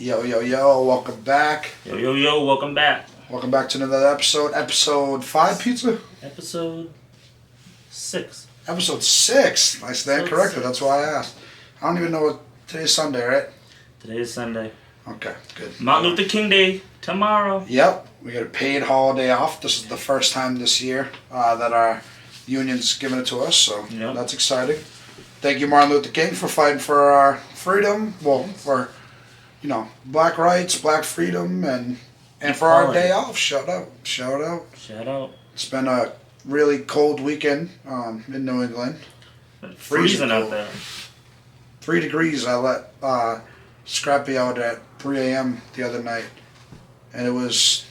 Yo, yo, yo, welcome back. Yo, welcome back. Welcome back to another episode. Episode 5, Pizza? Episode 6. Episode 6. I stand Episode corrected, 6. that's why I asked. I don't even know what today's Sunday, right? Today is Sunday. Okay, good. Martin Luther King Day tomorrow. Yep, we got a paid holiday off. This is the first time this year that our union's given it to us, so Yep. That's exciting. Thank you, Martin Luther King, for fighting for our freedom. Well, for, black rights, black freedom, and for our day off. Shout out. Shout out. It's been a really cold weekend in New England. Freezing out there. 3 degrees. I let Scrappy out at 3 a.m. the other night, and it was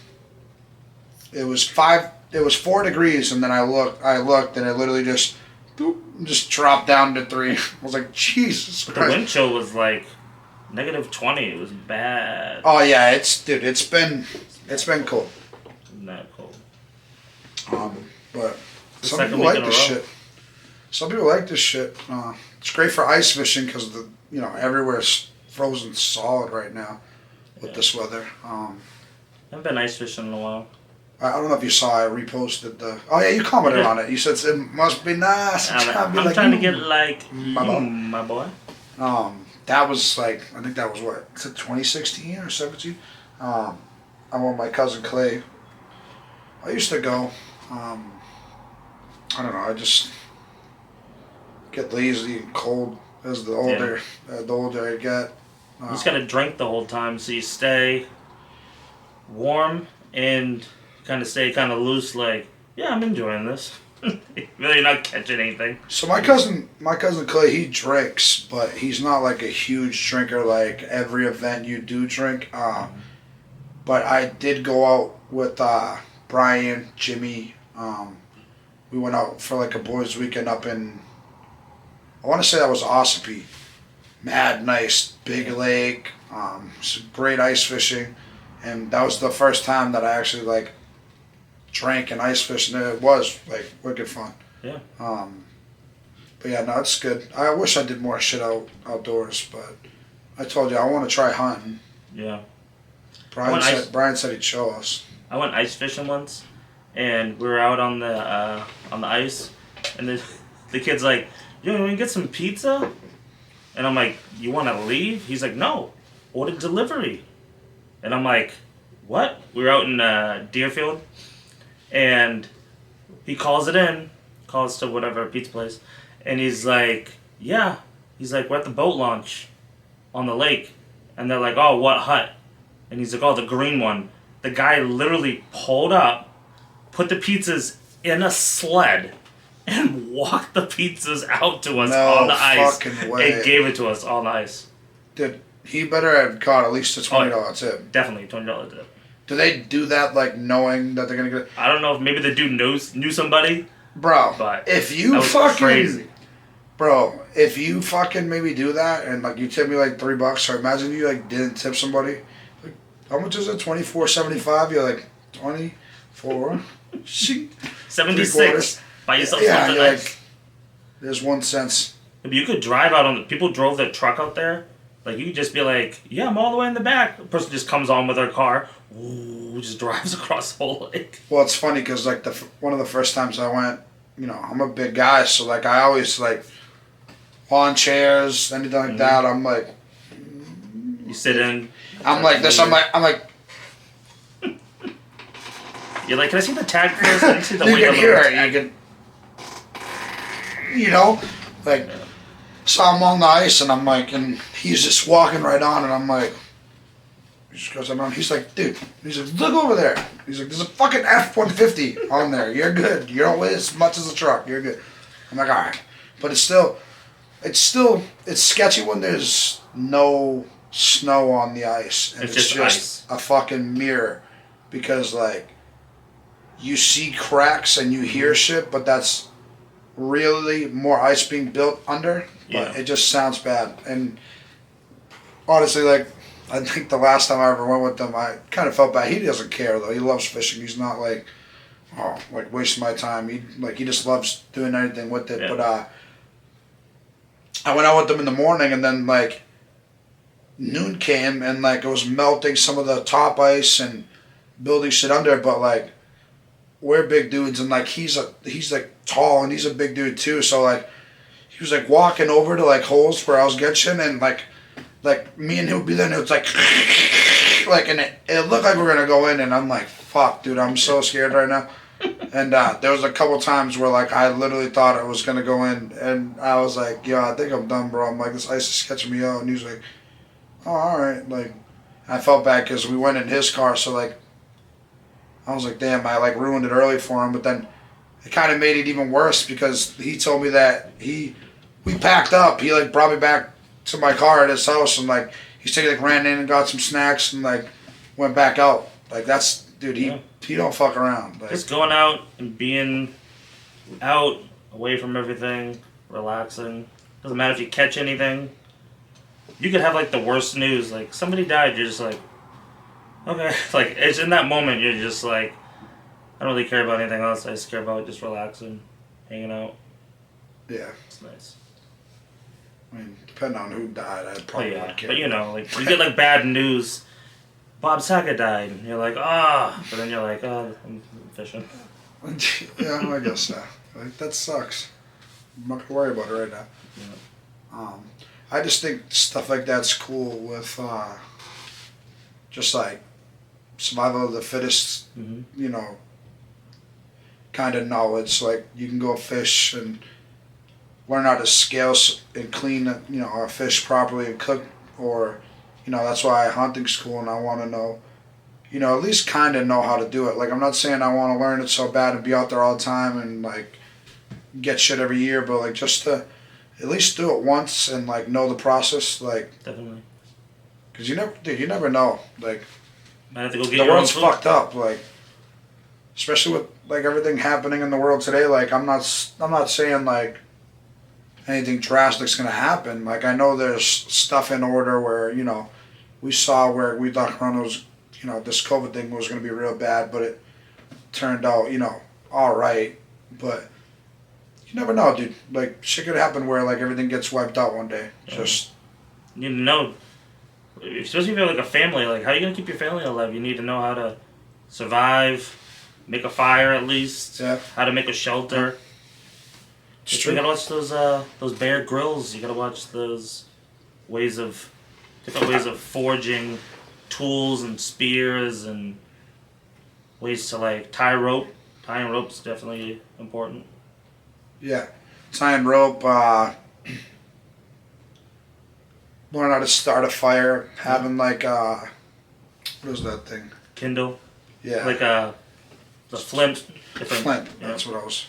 4 degrees, and then I looked, and it literally just dropped down to 3. I was like, Jesus But Christ. the wind chill was like -20. It was bad. Oh yeah, it's been cold. Not cold. But The some second people week like in a this row. shit. Some people like this shit. It's great for ice fishing because everywhere's frozen solid right now with this weather. I haven't been ice fishing in a while. I don't know if you saw. I reposted the. Oh yeah, you commented on it. You said it must be nice. I'm trying to get like my boy. That was like, I think that was what, is it 2016 or 17? I went with my cousin Clay. I used to go. I don't know. I just get lazy and cold as the older I get. You just gotta drink the whole time so you stay warm and kind of stay kind of loose. Like, yeah, I'm enjoying this. Really not catching anything. So my cousin Clay, he drinks, but he's not like a huge drinker. Like every event you do drink. But I did go out with Brian, Jimmy. We went out for like a boys' weekend up in. I want to say that was Ossipee. Mad nice, big lake. Some great ice fishing, and that was the first time that I actually like drank and ice fished, and it was like wicked fun. Yeah. But yeah, no, it's good. I wish I did more shit outdoors, but I told you I want to try hunting. Yeah. Brian said he'd show us. I went ice fishing once, and we were out on the ice, and the kid's like, "Yo, you want to get some pizza?" And I'm like, "You want to leave?" He's like, "No, order delivery." And I'm like, "What?" We were out in Deerfield, and he calls to whatever pizza place, and he's like, "Yeah." He's like, "We're at the boat launch on the lake," and they're like, "Oh, what hut?" And he's like, "Oh, the green one." The guy literally pulled up, put the pizzas in a sled, and walked the pizzas out to us on the ice. Fucking way. And gave it to us on the ice. Dude, he better have caught at least a $20 tip. Definitely $20 tip. Do they do that like knowing that they're gonna get? I don't know if maybe the dude knew somebody. Bro, But if you that was fucking crazy. Bro, if you fucking maybe do that and like you tip me like $3, or imagine you like didn't tip somebody, like how much is it? $24.75. You're like 24. 76. Buy yourself Yeah, something you're nice. like, there's 1 cent. If you could drive out on the people drove their truck out there. Like you could just be like, "Yeah, I'm all the way in the back." The person just comes on with their car, ooh, just drives across the whole lake. Well, it's funny because like one of the first times I went, I'm a big guy, so like I always like lawn chairs, anything like that. I'm like, You sit in. I'm like this. I'm like. You're like, "Can I see the tag first? Can I see the You weight can on the hear tag?" it. You can, like. So I'm on the ice and I'm like, and he's just walking right on, and I'm like, he just goes on. He's like, dude. He's like, look over there. He's like, there's a fucking F-150 on there. You're good. You don't weigh as much as a truck. You're good. I'm like, all right, but it's sketchy when there's no snow on the ice and It's just ice. a fucking mirror, because like you see cracks and you hear shit, but that's really more ice being built under. But it just sounds bad. And honestly, like, I think the last time I ever went with them, I kind of felt bad. He doesn't care though. He loves fishing. He's not like, wasting my time. He just loves doing anything with it. Yeah. But I went out with them in the morning, and then like noon came and like it was melting some of the top ice and building shit under. But like we're big dudes and like he's like tall and he's a big dude too. So like he was like walking over to like holes where I was getting and like me and him would be there and it was like like and it looked like we were gonna go in and I'm like fuck dude I'm so scared right now. And there was a couple times where like I literally thought I was gonna go in, and I was like, "Yo, I think I'm done, bro." I'm like, "This ice is catching me out," and he was like, "Oh, all right." Like, I felt bad because we went in his car, so like, I was like, "Damn, I like ruined it early for him." But then it kind of made it even worse because he told me that we packed up. He like brought me back to my car at his house, and like he said he like ran in and got some snacks and like went back out. Like that's dude, he don't fuck around. Like, Just going out and being out, away from everything, relaxing. Doesn't matter if you catch anything. You could have like the worst news, like somebody died. You're just like, okay, like it's in that moment. You're just like, I don't really care about anything else. I just care about just relaxing, hanging out. yeah. It's nice. I mean, depending on who died, I'd probably not care. But you know, like you get like bad news. Bob Saget died. And you're like, but then you're like, oh, I'm fishing. Yeah, I guess so. Like, that sucks. I'm not gonna worry about it right now. Yeah. I just think stuff like that's cool with just like survival of the fittest, Mm-hmm. you know, kind of knowledge. Like you can go fish and learn how to scale and clean, you know, a fish properly and cook, or, you know, that's why hunting's cool and I want to know, you know, at least kind of know how to do it. Like I'm not saying I want to learn it so bad and be out there all the time and like get shit every year, but like just to at least do it once and like know the process, like Definitely. because you never know. Like Might have to go get the your own world's food. fucked up. Like especially with like everything happening in the world today. Like I'm not saying like anything drastic's gonna happen. Like I know there's stuff in order where you know we saw where we thought Corona was, you know, this COVID thing was gonna be real bad, but it turned out, you know, all right. But you never know, dude. Like shit could happen where like everything gets wiped out one day. Just You need to know, especially if you're like a family, like how are you gonna keep your family alive? You need to know how to survive, make a fire at least, yeah, how to make a shelter. it's You true. gotta watch those Bear Grylls. You gotta watch those different ways of forging tools and spears and ways to like tie rope. Tying rope's definitely important. Yeah, tying rope. Learn how to start a fire. Having like what is that thing? Kindle, Yeah, like the flint. Different, flint. yeah. That's what I was.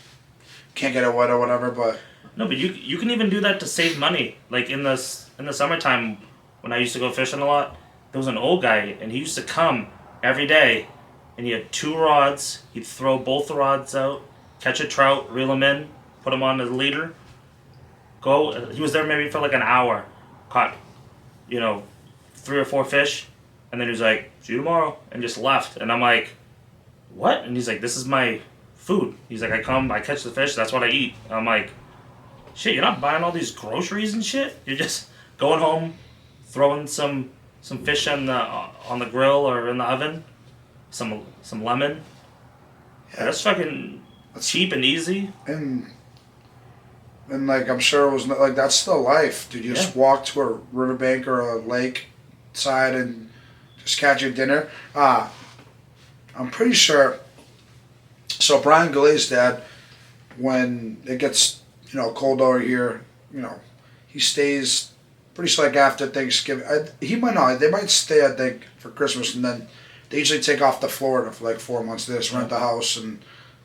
Can't get it wet or whatever, but No, but you can even do that to save money. Like in the summertime, when I used to go fishing a lot, there was an old guy, and he used to come every day, and he had 2 rods. He'd throw both the rods out, catch a trout, reel him in, put him on the leader. Go. He was there maybe for like an hour, caught, 3 or 4 fish, and then he was like, "See you tomorrow," and just left. And I'm like, "What?" And he's like, "This is my food." He's like, I catch the fish, that's what I eat. I'm like, shit, you're not buying all these groceries and shit? You're just going home, throwing some fish on the grill or in the oven, some lemon. yeah, That's fucking cheap and easy. and like I'm sure it was like that's the life, dude. You just walk to a riverbank or a lake side and just catch your dinner. I'm pretty sure. So Brian Galay's dad, when it gets cold over here, he stays pretty sure like after Thanksgiving. He might not. They might stay, I think, for Christmas, and then they usually take off to Florida for like 4 months. They just rent the house and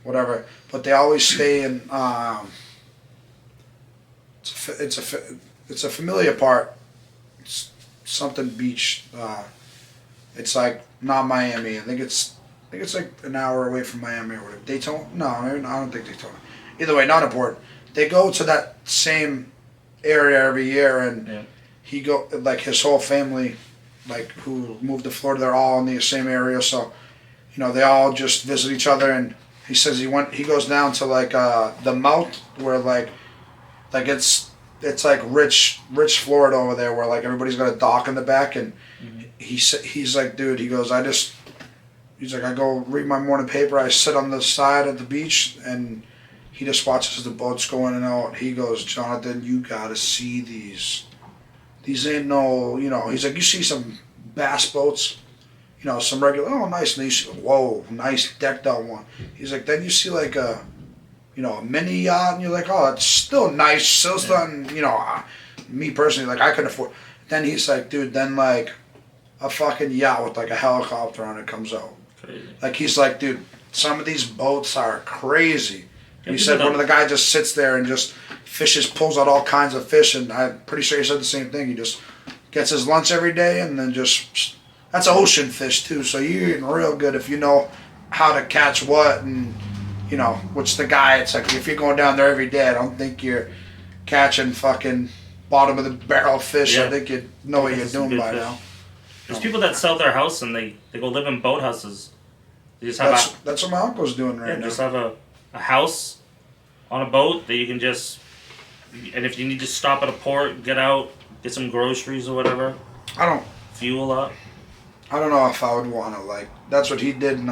whatever. But they always stay in. It's a familiar part. It's something beach. It's like not Miami. I think it's like an hour away from Miami or whatever. Daytona? No, I don't think Daytona. Either way, not important. They go to that same area every year, and he go like his whole family, like who moved to Florida. They're all in the same area, so they all just visit each other. And he says he goes down to like the mouth where like it's it's like rich Florida over there, where like everybody's got a dock in the back, and he's like, dude, he goes, he's like, I go read my morning paper, I sit on the side of the beach, and he just watches the boats go in and out. He goes, Jonathan, you gotta see these. These ain't no, he's like, you see some bass boats, some regular, oh, nice, and you see, whoa, nice decked out one. He's like, then you see like a mini yacht, and you're like, oh, it's still nice, still something, me personally, like, I couldn't afford. Then he's like, dude, then like a fucking yacht with like a helicopter on it comes out. Crazy. Like, he's like, dude, some of these boats are crazy. And he said one of the guys just sits there and just fishes, pulls out all kinds of fish, and I'm pretty sure he said the same thing. He just gets his lunch every day, and then just, that's ocean fish too, so you're eating real good if you know how to catch what, and which the guy, it's like, if you're going down there every day, I don't think you're catching fucking bottom of the barrel fish. I think you know what you're doing by now. There's people that sell their house and they go live in boathouses. They just have that's what my uncle's doing right now. Just have a house on a boat that you can just, and if you need to stop at a port, get out, get some groceries or whatever. Fuel up. I don't know if I would want to, like, that's what he did, and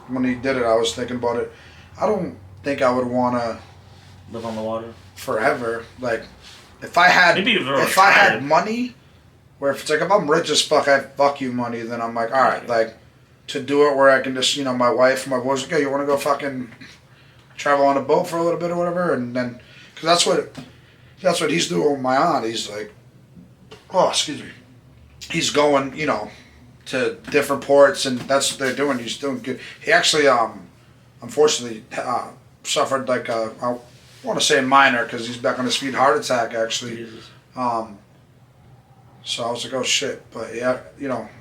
when he did it, I was thinking about it. I don't think I would want to live on the water forever. Like, if I had money, where if it's like, if I'm rich as fuck, I have fuck you money, then I'm like, all right, like, to do it where I can just, my wife and my boys, okay, you want to go fucking travel on a boat for a little bit or whatever, and then, because that's what he's doing with my aunt. He's like, oh, excuse me, he's going, to different ports, and that's what they're doing. He's doing good. He actually, unfortunately, suffered like I want to say minor, because he's back on his feet, heart attack actually. So I was like, oh shit, but yeah,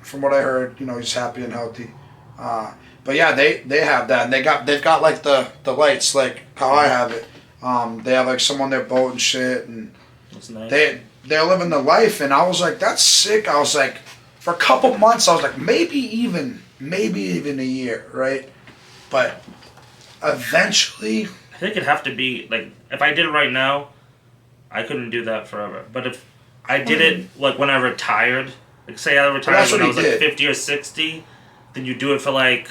from what I heard, he's happy and healthy. But yeah, they have that, and they've got like the lights, like how I have it. They have like some on their boat and shit, and that's nice. They're living the life, and I was like, that's sick. I was like, for a couple months, I was like, maybe even a year, right? But eventually, I think it'd have to be like, if I did it right now, I couldn't do that forever. But if I did it like when I retired, like say I retired when I was like 50 or 60, then you do it for like,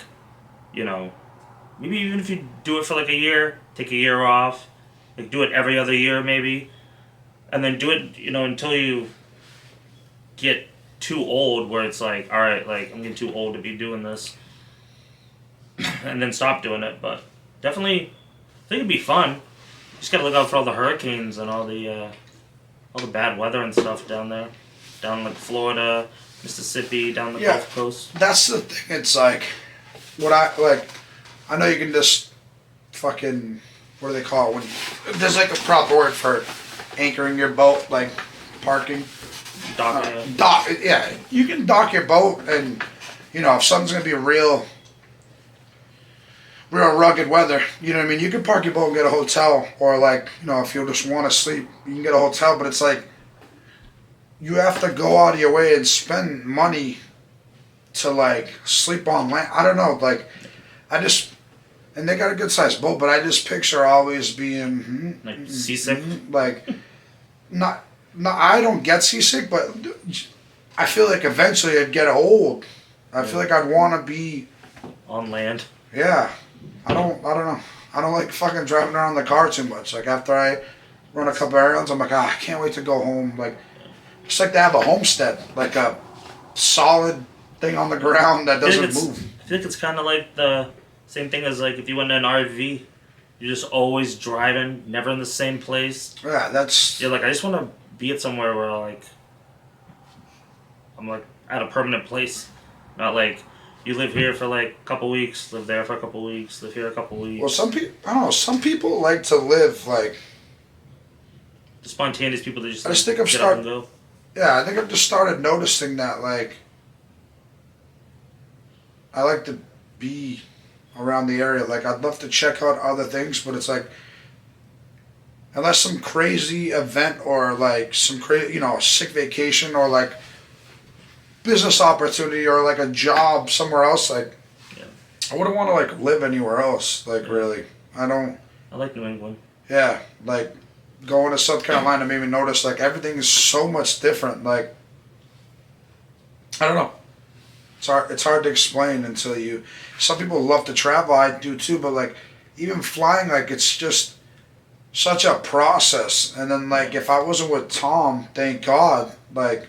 maybe even if you do it for like a year, take a year off, like do it every other year maybe, and then do it, until you get too old where it's like, all right, like I'm getting too old to be doing this, and then stop doing it. But definitely, I think it'd be fun. Just gotta look out for all the hurricanes and all the bad weather and stuff down there, down like Florida, Mississippi, down the Gulf Coast. That's the thing. It's like, I know you can just fucking, what do they call it? When there's like a proper word for anchoring your boat, like parking. Yeah, you can dock your boat, and if something's gonna be real rugged weather, you know what I mean, you can park your boat and get a hotel, or like, if you just want to sleep, you can get a hotel. But it's like, you have to go out of your way and spend money to like sleep on land. I don't know, like, and they got a good sized boat, but I just picture always being like seasick, like not. No, I don't get seasick, but I feel like eventually I'd get old. I feel like I'd want to be on land. Yeah, I don't know. I don't like fucking driving around the car too much. Like, after I run a couple errands, I'm like, I can't wait to go home. Like, just like to have a homestead, like a solid thing on the ground that doesn't move. I feel like it's kind of like the same thing as like if you went in an RV. You're just always driving, never in the same place. Yeah, You're like, I just want to be at somewhere where like I'm like at a permanent place, not like you live here for like a couple weeks, live there for a couple weeks, live here a couple weeks. Well, some people like to live like the spontaneous people that just, I just think get up and go. Yeah, I think I've just started noticing that, like, I like to be around the area. Like, I'd love to check out other things, but it's like, unless some crazy event or like some crazy, a sick vacation or like business opportunity or like a job somewhere else, like, I wouldn't want to like live anywhere else. Like, really, I don't. I like New England. Yeah, like going to South Carolina made me notice like everything is so much different. Like I don't know. It's hard to explain until you. Some people love to travel. I do too, but like even flying, like it's just such a process. And then like if I wasn't with Tom, thank God, like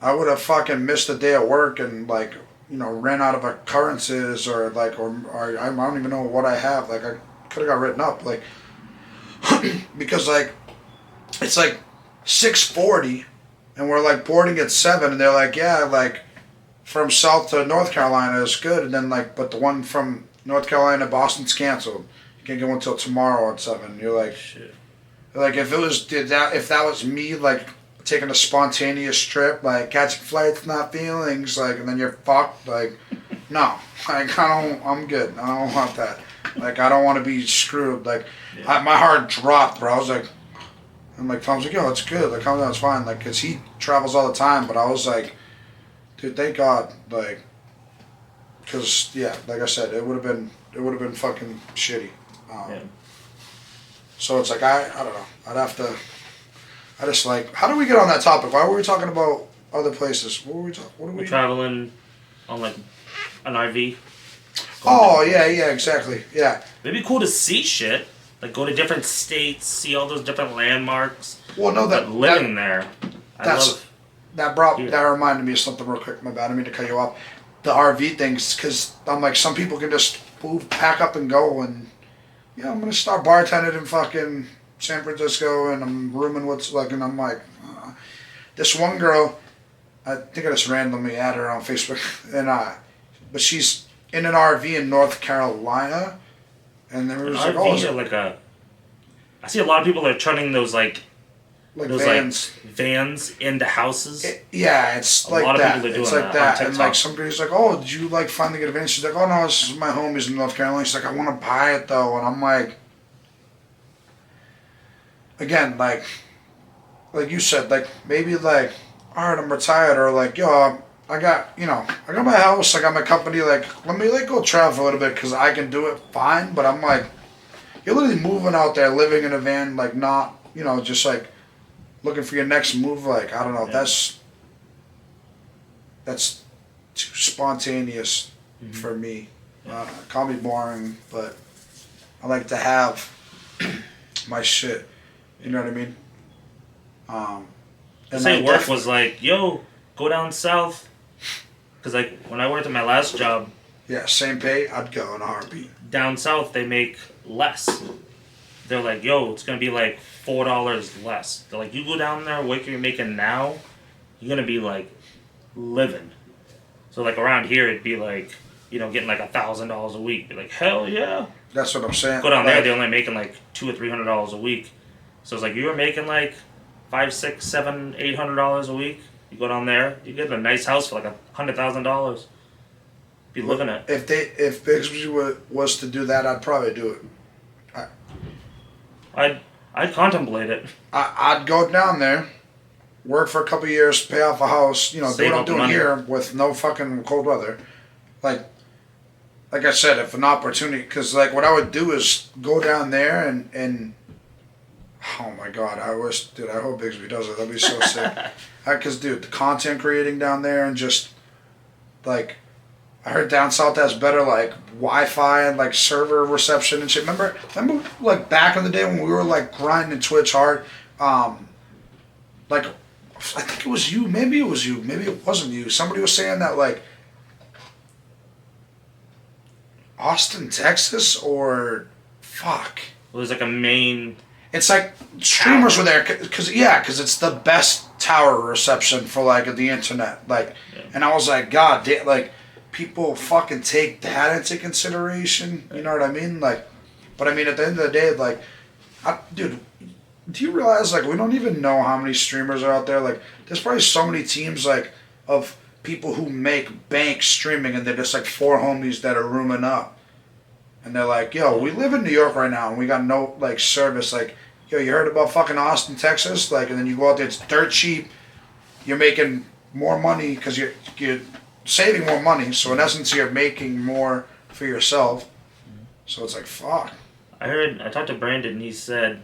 I would have fucking missed a day of work and like ran out of occurrences or I don't even know what I have. Like I could have got written up like because like it's like 6:40 and we're like boarding at 7 and they're like yeah like from South to North Carolina is good and then like but the one from North Carolina to Boston's canceled. You can't go until tomorrow at 7. You're like Shit. Like if that was me like taking a spontaneous trip like catching flights not feelings like and then you're fucked like no like I'm good I don't want that like I don't want to be screwed like my heart dropped bro I was like I'm like Tom's like yo it's good like calm down it's fine like because he travels all the time but I was like dude thank God like because yeah like I said it would have been fucking shitty. So it's like I don't know. I'd have to. I just like. How do we get on that topic? Why were we talking about other places? What were we talking? What are we? We're traveling on like an RV. Oh yeah, exactly. Yeah. It'd be cool to see shit. Like go to different states, see all those different landmarks. Well, no, but living there. That reminded me of something real quick. My bad. I didn't mean to cut you off. The RV things, because I'm like some people can just move, pack up, and go and. Yeah, I'm gonna start bartending in fucking San Francisco, and I'm rooming what's like, and I'm like, this one girl, I think I just randomly added her on Facebook, and but she's in an RV in North Carolina, and then we was like, oh, is it like a? I see a lot of people are turning those like those vans. Like vans into houses. It's a like lot that. Of people are doing it's like that, and like TikTok. somebody's like, "Oh, did you like finally get a van?" She's like, "Oh no, this is my homies in North Carolina." She's like, "I want to buy it though," and I'm like, again, like you said, like maybe like, all right, I'm retired, or like, yo, I got my house, I got my company, like let me like go travel a little bit because I can do it fine. But I'm like, you're literally moving out there, living in a van, like not, just like. Looking for your next move, like I don't know, that's too spontaneous for me. Call me boring, but I like to have my shit. You know what I mean? And say work was like, yo, go down south, because like when I worked at my last job. Yeah, same pay, I'd go in a heartbeat. Down south, they make less. They're like, yo, it's gonna be like $4 less. They're like, you go down there, what you're making now, you're gonna be like living. So like around here, it'd be like, getting like $1,000 a week. Be like, hell yeah. That's what I'm saying. Go down there, they're only making like $200 or $300 a week. So it's like you were making like $500, $600, $700, $800 a week. You go down there, you get a nice house for like $100,000. Be living it. If Bixby was to do that, I'd probably do it. I'd contemplate it. I'd go down there, work for a couple of years, pay off a house, do what I'm doing here with no fucking cold weather. Like I said, if an opportunity, because like what I would do is go down there and oh my God, I hope Bixby does it. That'd be so sick. Because dude, the content creating down there and just like. I heard down south has better like Wi-Fi and like server reception and shit. Remember like back in the day when we were like grinding Twitch hard, like I think it was you, maybe it wasn't you. Somebody was saying that like Austin, Texas, or fuck. It was like a main. It's like streamers were there because it's the best tower reception for like the internet. Like, and I was like, God damn, like. People fucking take that into consideration. You know what I mean? Like, but I mean, at the end of the day, like, dude, do you realize, like, we don't even know how many streamers are out there? Like, there's probably so many teams, like, of people who make bank streaming, and they're just, like, 4 homies that are rooming up. And they're like, yo, we live in New York right now, and we got no, like, service. Like, yo, you heard about fucking Austin, Texas? Like, and then you go out there, it's dirt cheap. You're making more money because you're saving more money, so in essence you're making more for yourself. So it's like fuck. I talked to Brandon and he said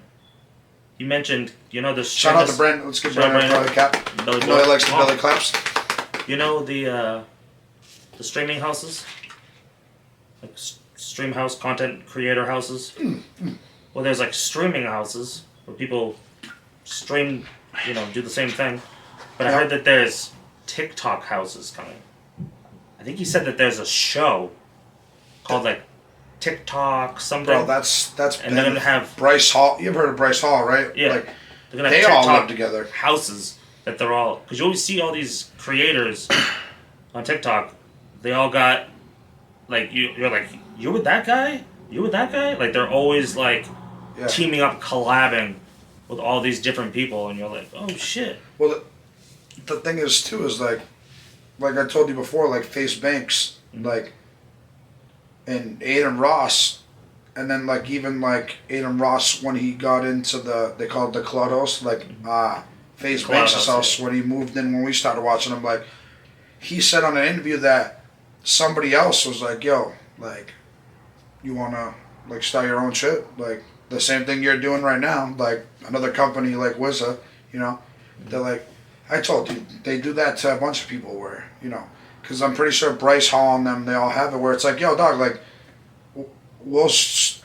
You mentioned, the Shout out to Brandon. Let's give Shout out Brandon a belly cap. Belly You know boy. he likes the Oh. belly claps. The streaming houses, like stream house content creator houses. Well, there's like streaming houses where people stream, do the same thing. But I heard that there's TikTok houses coming. I think he said that there's a show called like TikTok something. Bro, that's and they're gonna have Bryce Hall. You've heard of Bryce Hall, right? Yeah. Like, they're gonna they have all TikTok live together. houses that they're all, because you always see all these creators on TikTok. They all got like you're like, you with that guy? You with that guy? Like they're always like teaming up, collabing with all these different people, and you're like, oh shit. Well, the thing is too is like I told you before, like Face Banks, like, and Aiden Ross, and then like even like Aiden Ross when he got into they call it the Cloud House, like Face Banks' house when he moved in when we started watching him, like he said on an interview that somebody else was like, yo, like, you wanna like start your own shit, like the same thing you're doing right now, like another company like Wizza, they're like, I told you, they do that to a bunch of people where, because I'm pretty sure Bryce Hall and them, they all have it where it's like, yo, dog, like, we'll,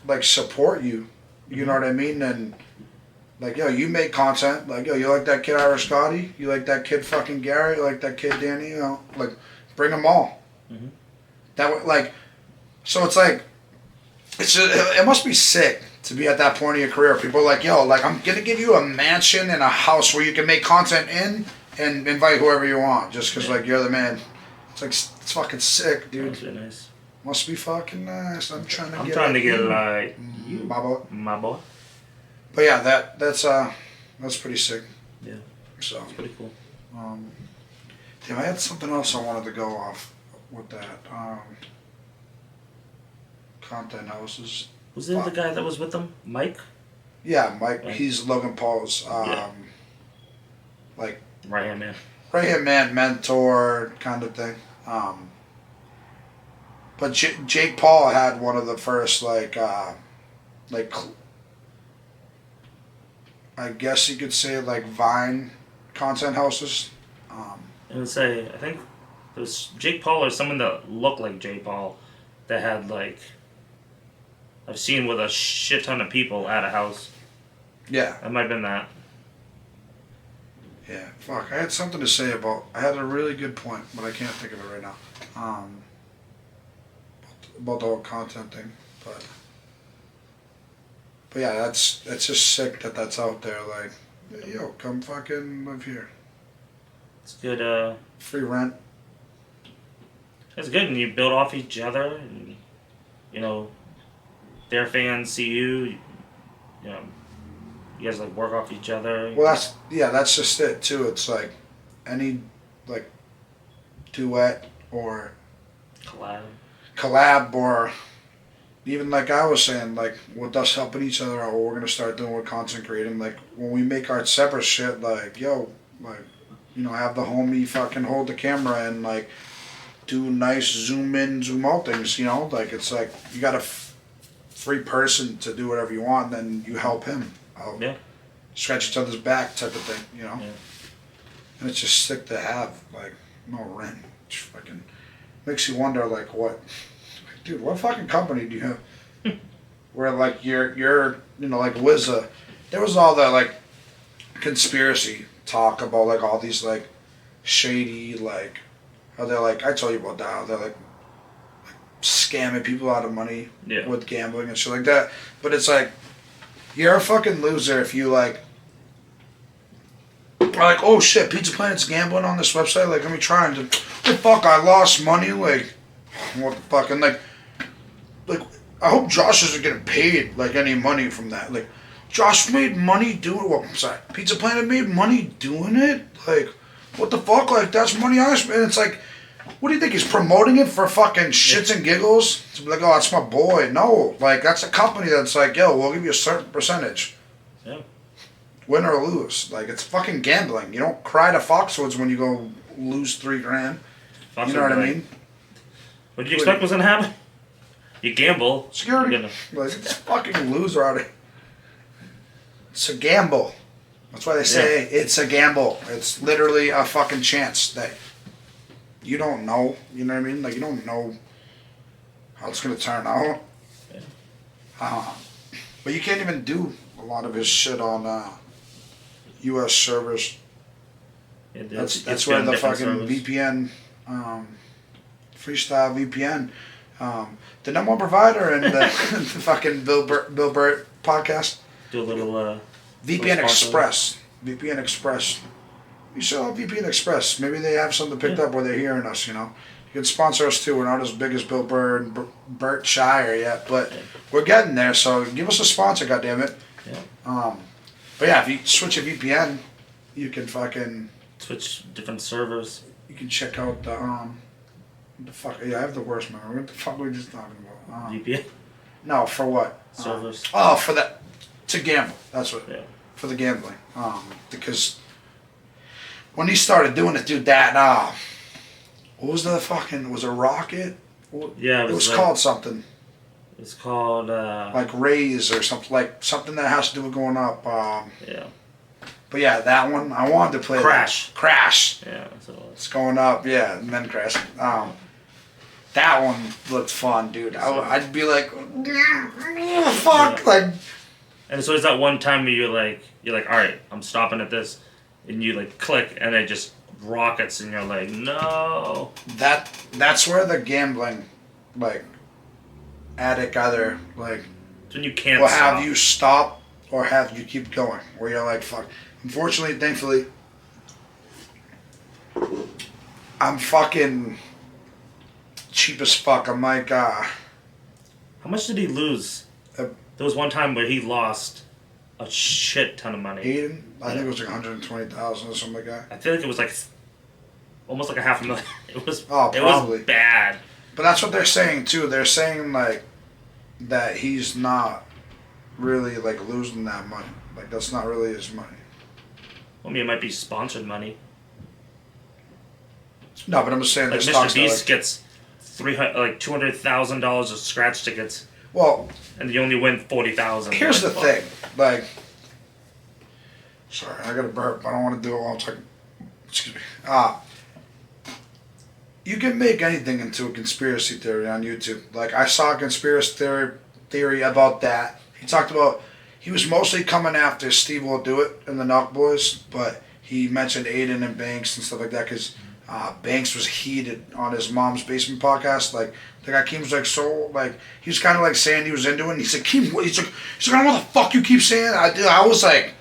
like, support you. You know what I mean? And, like, yo, you make content. Like, yo, you like that kid Irish Gotti? You like that kid fucking Gary? You like that kid Danny? Like, bring them all. Mm-hmm. That way, like, so it's like, it must be sick to be at that point of your career. People are like, yo, like, I'm going to give you a mansion and a house where you can make content in and invite whoever you want just because, like, you're the man. It's like, it's fucking sick, dude. Must be nice. Must be fucking nice. I'm trying to get like you, my boy. My boy. But yeah, that's pretty sick. Yeah. So. It's pretty cool. Damn, I had something else I wanted to go off with that. Content houses. Was it the guy that was with them? Mike? Yeah, Mike. Right. He's Logan Paul's, like... Right-hand man. Right-hand man, mentor, kind of thing. But Jake Paul had one of the first, I guess you could say, like, Vine content houses. I would say, I think it was Jake Paul or someone that looked like Jake Paul that had, like... I've seen with a shit ton of people at a house. Yeah. That might have been that. Yeah, fuck. I had something to say about... I had a really good point, but I can't think of it right now. About the whole content thing. But yeah, that's just sick that that's out there. Like, yo, come fucking live here. It's good, Free rent. It's good, and you build off each other, and, their fans see you, you guys, like, work off each other. Well, that's just it, too. It's, like, any, like, duet or... Collab or... Even, like I was saying, like, with us helping each other out, what we're going to start doing with content creating, like, when we make our separate shit, like, yo, like, have the homie fucking hold the camera and, like, do nice zoom in, zoom out things, Like, it's like, you got a free person to do whatever you want, then you help him out. Yeah. Scratch each other's back type of thing, Yeah. And it's just sick to have, like, no rent. It fucking makes you wonder, like, what... Dude, what fucking company do you have? Where, like, you're like, Wizza, there was all that, like, conspiracy talk about, like, all these, like, shady, like, how they're, like, I told you about that, how they're, like scamming people out of money with gambling and shit like that. But it's like, you're a fucking loser if you, like, are like, oh shit, Pizza Planet's gambling on this website, like, let me try and just, what the fuck, I lost money, like, what the fuck, and, like, I hope Josh isn't getting paid, like, any money from that. Like, Josh made money doing, well, I'm sorry, Pizza Planet made money doing it? Like, what the fuck? Like, that's money I spent. And it's like, what do you think? He's promoting it for fucking shits and giggles? To be like, oh, that's my boy. No. Like, that's a company that's like, yo, we'll give you a certain percentage. Yeah. Win or lose. Like, it's fucking gambling. You don't cry to Foxwoods when you go lose $3,000. You know what I mean? What did you expect was going to happen? You gamble. Security. Like, it's fucking loser out of here. It's a gamble. That's why they say it's a gamble. It's literally a fucking chance that you don't know. You know what I mean? Like, you don't know how it's going to turn out. Yeah. But you can't even do a lot of his shit on U.S. servers. Yeah, that's where the fucking servers. VPN, Freestyle VPN, the number one provider in the, the fucking Bill Burt podcast. Do a little VPN Express. VPN Express. You sell VPN Express. Maybe they have something picked up where they're hearing us, You can sponsor us too. We're not as big as Bill Burr and Burt Shire yet, but we're getting there. So give us a sponsor, goddammit. Yeah. But yeah, if you switch a VPN, you can fucking switch different servers. You can check out the fuck. Yeah, I have the worst memory. What the fuck were we just talking about? VPN. No, for what? Servers. For that. To gamble. That's what. Yeah. For the gambling. Because when he started doing it, dude, that what was the fucking? Was it Rocket? Yeah, it was called something. It's called like Raise or something, like something that has to do with going up. Yeah. But yeah, that one I wanted to play. Crash. Yeah. So it's going up, yeah, and then crash. That one looked fun, dude. I'd be like, fuck, like. And so it's that one time where you're like, all right, I'm stopping at this, and you like click, and it just rockets, and you're like, no. That's where the gambling, like, addict either like. It's when you can't. Will have you stop or have you keep going, where you're like, fuck. Unfortunately, thankfully, I'm fucking cheap as fuck. I'm like, How much did he lose? There was one time where he lost a shit ton of money. Aiden? I think it was like 120,000 or something like that. I feel like it was like almost like $500,000. It was probably. It was bad. But that's what they're saying too. They're saying like that he's not really like losing that money. Like that's not really his money. I mean, it might be sponsored money. No, but I'm just saying. Like Mr. Beast gets $200,000 of scratch tickets. Well, and you only win 40,000. Here's the thing, like, sorry, I got to burp. I don't want to do it while I'm talking. Excuse me. You can make anything into a conspiracy theory on YouTube. Like I saw a conspiracy theory about that. He talked about he was mostly coming after Steve Will Do It and the Knock Boys, but he mentioned Aiden and Banks and stuff like that because Banks was heated on his mom's basement podcast. Like the guy Keem was like so like he was kind of like saying he was into it. And he's like Keem, he's like I don't know what the fuck you keep saying. I was like,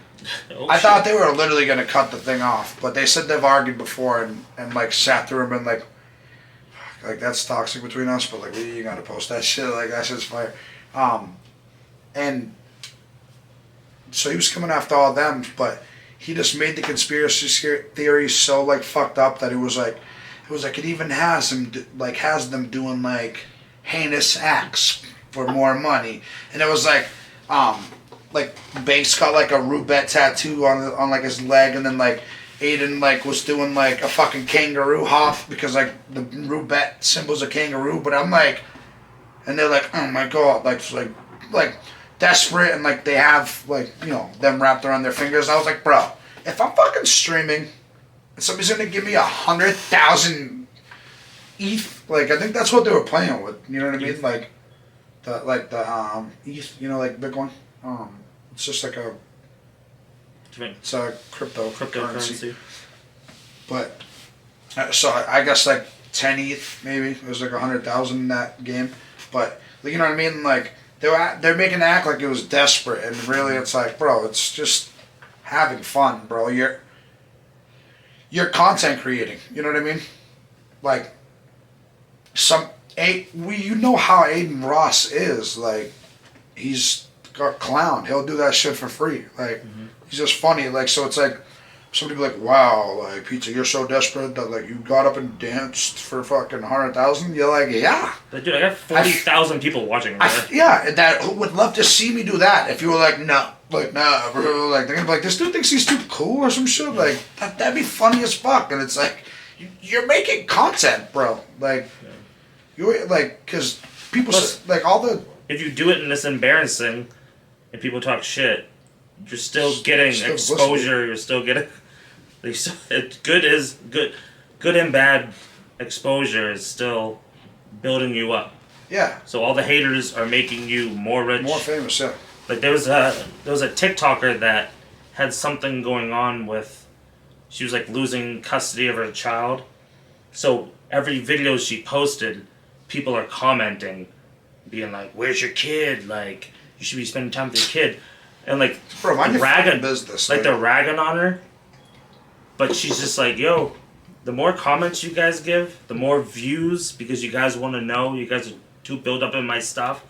I thought they were literally gonna cut the thing off, but they said they've argued before and like sat through him and like that's toxic between us. But like you gotta post that shit. Like that shit's fire. And so he was coming after all of them, but he just made the conspiracy theory so like fucked up that it was like it even has them doing like heinous acts for more money, and it was like Banks got like a roulette tattoo on like his leg, and then like Aiden like was doing like a fucking kangaroo hop because like the roulette symbol's a kangaroo, but I'm like, and they're like, oh my god, like desperate, and like they have like them wrapped around their fingers. I was like, bro, if I'm fucking streaming and somebody's gonna give me 100,000 ETH, like I think that's what they were playing with. You know what I mean? Like the ETH, like Bitcoin. It's just like it's a cryptocurrency. But so I guess like 10 ETH maybe. It was like 100,000 in that game. But you know what I mean? Like they're making it act like it was desperate, and really it's like, bro, it's just having fun, bro. You're content creating. You know what I mean? Like you know how Aiden Ross is. Like he's a clown. He'll do that shit for free. Like he's just funny. Like so it's like somebody be like, wow, like Pizza, you're so desperate that like you got up and danced for fucking 100,000. You're like, yeah. But dude, I got 40,000 people watching. Yeah, that would love to see me do that. If you were like, no, like nah, bro, like they're gonna be like, this dude thinks he's too cool or some shit. Like that'd be funny as fuck. And it's like, you're making content, bro. Like you're like, because people like all the. If you do it and it's embarrassing, and people talk shit, you're still getting Still exposure. You're still getting. It's good is good. Good and bad exposure is still building you up. Yeah. So all the haters are making you more rich. More famous, yeah. Like there was a TikToker that had something going on with. She was like losing custody of her child. So every video she posted, people are commenting, being like, "Where's your kid? Like, you should be spending time with your kid," and like Bro, mind your ragging fucking business. like they're ragging on her. But she's just like, "Yo, the more comments you guys give, the more views because you guys want to know. You guys are too built up in my stuff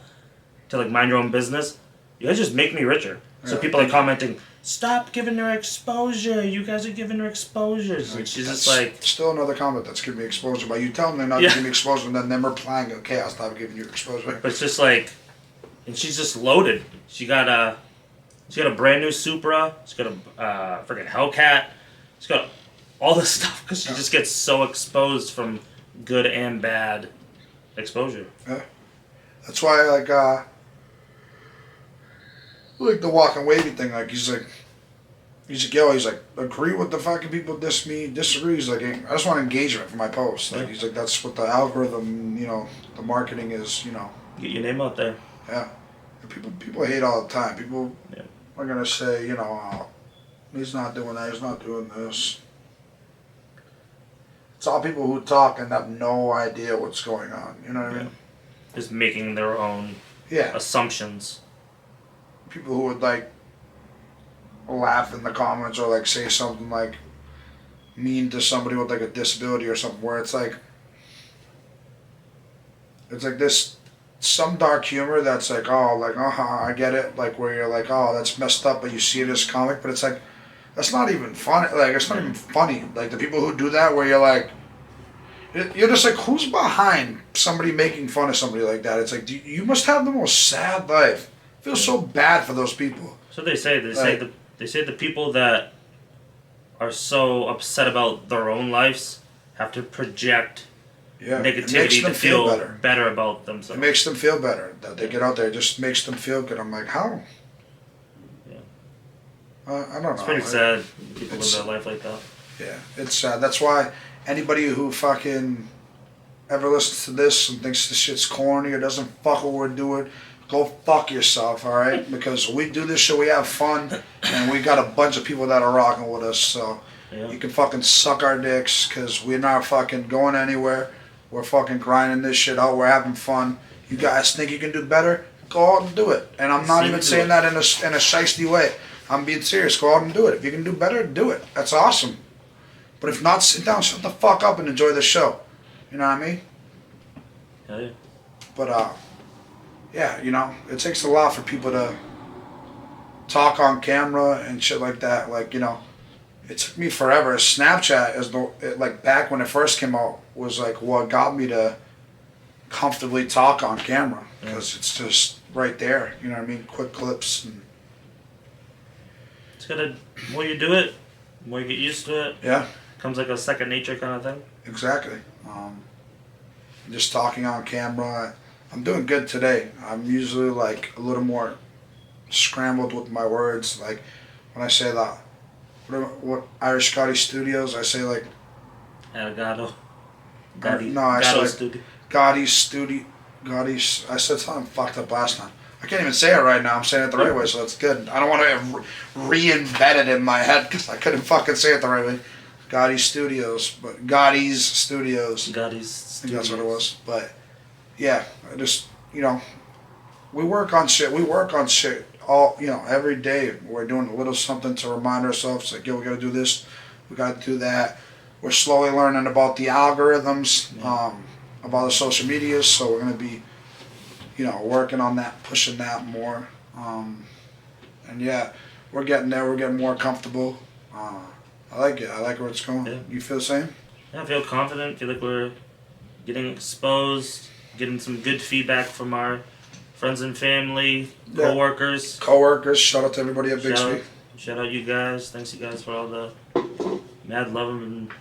to like mind your own business. You guys just make me richer." So people are commenting, "Stop giving her exposure. You guys are giving her exposure." And she's just like... Still another comment that's giving me exposure. But you tell them they're not giving me exposure, and then them replying, okay, I'll stop giving you exposure. But it's just like... And she's just loaded. She got a brand new Supra. She's got a freaking Hellcat. She's got all this stuff because she just gets so exposed from good and bad exposure. Yeah. That's why, like the walking wavy thing, like he's like, yo, he's like, agree with the fucking people disagree. He's like, I just want engagement for my posts. Like, he's like, that's what the algorithm, the marketing is, Get your name out there. Yeah. People hate all the time. People are gonna say, oh, he's not doing that, he's not doing this. It's all people who talk and have no idea what's going on. You know what I mean? Just making their own assumptions. People who would like laugh in the comments or like say something like mean to somebody with like a disability or something, where it's like this some dark humor that's like, oh, like, I get it, like where you're like, oh, that's messed up, but you see it as comic, but it's like that's not even funny. Like, it's not even funny. Like the people who do that, where you're like, you're just like, who's behind somebody making fun of somebody like that? It's like, you must have the most sad life. I feel so bad for those people. So they say the people that are so upset about their own lives have to project negativity to feel better about themselves. It makes them feel better that they get out there. It just makes them feel good. I'm like, how? Yeah. I don't know. It's pretty sad. People live their life like that. Yeah, it's sad. That's why anybody who fucking ever listens to this and thinks this shit's corny or doesn't fuck what we're doing, go fuck yourself, alright? Because we do this shit, we have fun, and we got a bunch of people that are rocking with us, so you can fucking suck our dicks, because we're not fucking going anywhere. We're fucking grinding this shit out, we're having fun. You guys think you can do better? Go out and do it. And I'm not even saying that in a shiesty way. I'm being serious. Go out and do it. If you can do better, do it. That's awesome. But if not, sit down, shut the fuck up, and enjoy the show. You know what I mean? Yeah. But, yeah, it takes a lot for people to talk on camera and shit like that. Like, it took me forever. Snapchat, back when it first came out, was like what got me to comfortably talk on camera. Because it's just right there. You know what I mean? Quick clips. And it's the more you do it, the more you get used to it. Yeah. Comes like a second nature kind of thing. Exactly. Just talking on camera. I'm doing good today. I'm usually like a little more scrambled with my words. Like when I say that, what Irish Gotti Studios, I say like Arigato. No, I say like Gotti's Studio. Gotti's. I said something fucked up last time. I can't even say it right now. I'm saying it the right way, so that's good. I don't want to reinvent it in my head because I couldn't fucking say it the right way. Gotti Studios, but Gotti's Studios. I think that's what it was. But yeah, I just, we work on shit. We work on shit all, every day. We're doing a little something to remind ourselves, like, yo, we got to do this, we got to do that. We're slowly learning about the algorithms, about the social medias, so we're going to be, working on that, pushing that more. And yeah, we're getting there. We're getting more comfortable. I like it. I like where it's going. Yeah. You feel the same? Yeah, I feel confident. I feel like we're getting exposed, getting some good feedback from our friends and family, co-workers. Co-workers. Shout out to everybody at Bixby. Shout out you guys. Thanks you guys for all the mad love and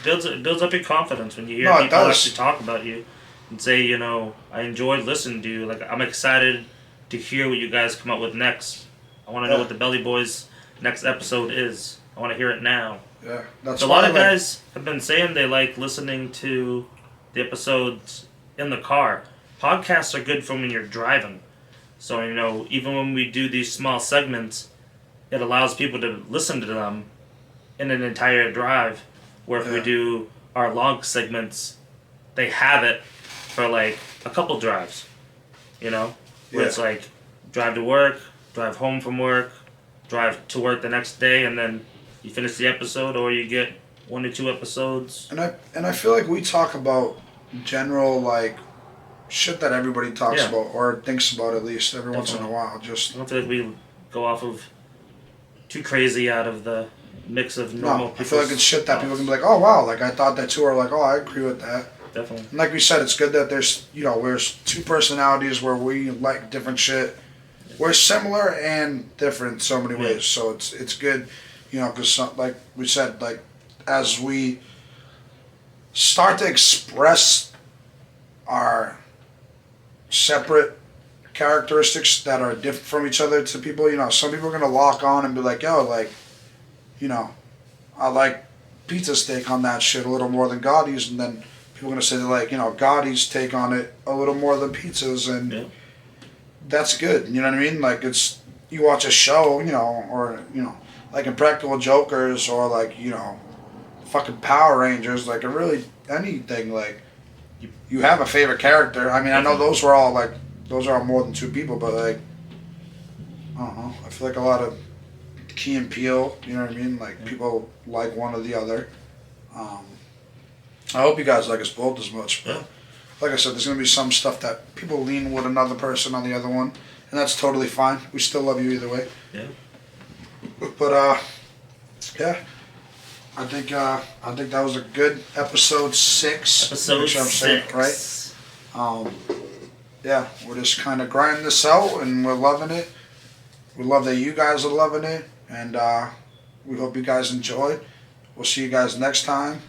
builds up your confidence when you hear people actually talk about you and say, I enjoyed listening to you. Like, I'm excited to hear what you guys come up with next. I want to know what the Belly Boys' next episode is. I want to hear it now. Yeah, that's a lot of guys have been saying they like listening to the episodes in the car. Podcasts are good for when you're driving. So, even when we do these small segments, it allows people to listen to them in an entire drive. Where if we do our long segments, they have it for like a couple drives. Where it's like drive to work, drive home from work, drive to work the next day, and then you finish the episode, or you get 1 or 2 episodes. And I feel like we talk about general like shit that everybody talks about or thinks about at least every once in a while. Just I don't feel like we go off of too crazy out of the mix of normal people. I feel like it's shit that people can be like, oh wow, like I thought that too, or like, oh, I agree with that. Definitely. And like we said, it's good that there's there's 2 personalities where we like different shit. We're similar and different in so many ways, so it's good, because like we said, like as we start to express our separate characteristics that are different from each other to people, some people are gonna lock on and be like, yo, like, I like pizza steak on that shit a little more than Gotti's, and then people are gonna say like, Gotti's take on it a little more than pizza's, and that's good. You know what I mean? Like it's you watch a show, or like Impractical Jokers, or like fucking Power Rangers, like really anything. Like you have a favorite character. I mean, I know those are all more than 2 people, but like I don't know. I feel like a lot of Key and Peele, you know what I mean? Like people like one or the other. I hope you guys like us both as much, but like I said, there's going to be some stuff that people lean with another person on the other one, and that's totally fine. We still love you either way. Yeah. But yeah, I think that was a good episode 6. Episode 6, right? Yeah, we're just kind of grinding this out, and we're loving it. We love that you guys are loving it, and we hope you guys enjoyed. We'll see you guys next time.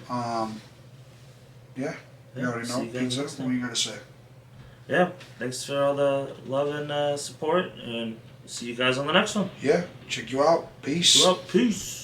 Yeah. You already know. Pizza, what are you going to say? Yeah, thanks for all the love and support, and see you guys on the next one. Yeah, check you out. Peace. Peace.